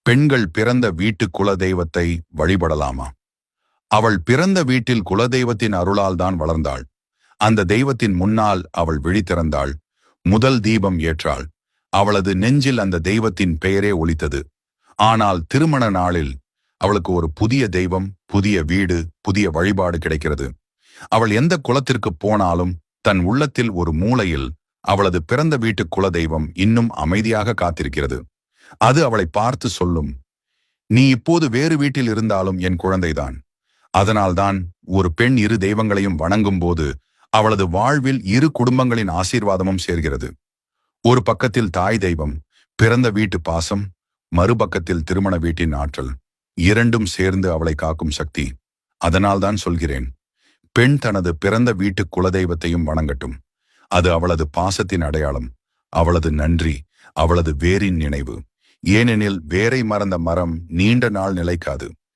பெண்கள் பிறந்த வீட்டு குலதெய்வத்தை வழிபடலாமா? அவள் பிறந்த வீட்டில் குலதெய்வத்தின் அருளால் தான் வளர்ந்தாள். அந்த தெய்வத்தின் முன்னால் அவள் விழித்திறந்தாள். முதல் தீபம் ஏற்றாள். அவளது நெஞ்சில் அந்த தெய்வத்தின் பெயரே ஒலித்தது. ஆனால் திருமண நாளில் அவளுக்கு ஒரு புதிய தெய்வம், புதிய வீடு, புதிய வழிபாடு கிடைக்கிறது. அவள் எந்த குலத்திற்கு போனாலும் தன் உள்ளத்தில் ஒரு மூலையில் அவளது பிறந்த வீட்டு குலதெய்வம் இன்னும் அமைதியாக காத்திருக்கிறது. அது அவளை பார்த்து சொல்லும், நீ இப்போது வேறு வீட்டில் இருந்தாலும் என் குழந்தைதான். அதனால்தான் ஒரு பெண் இரு தெய்வங்களையும் வணங்கும் போது அவளது வாழ்வில் இரு குடும்பங்களின் ஆசீர்வாதமும் சேர்கிறது. ஒரு பக்கத்தில் தாய் தெய்வம், பிறந்த வீட்டு பாசம், மறுபக்கத்தில் திருமண வீட்டின் ஆற்றல். இரண்டும் சேர்ந்து அவளை காக்கும் சக்தி. அதனால்தான் சொல்கிறேன், பெண் தனது பிறந்த வீட்டு குலதெய்வத்தையும் வணங்கட்டும். அது அவளது பாசத்தின் அடையாளம், அவளது நன்றி, அவளது வேரின் நினைவு. ஏனெனில் வேரை மறந்த மரம் நீண்ட நாள் நிலைக்காது.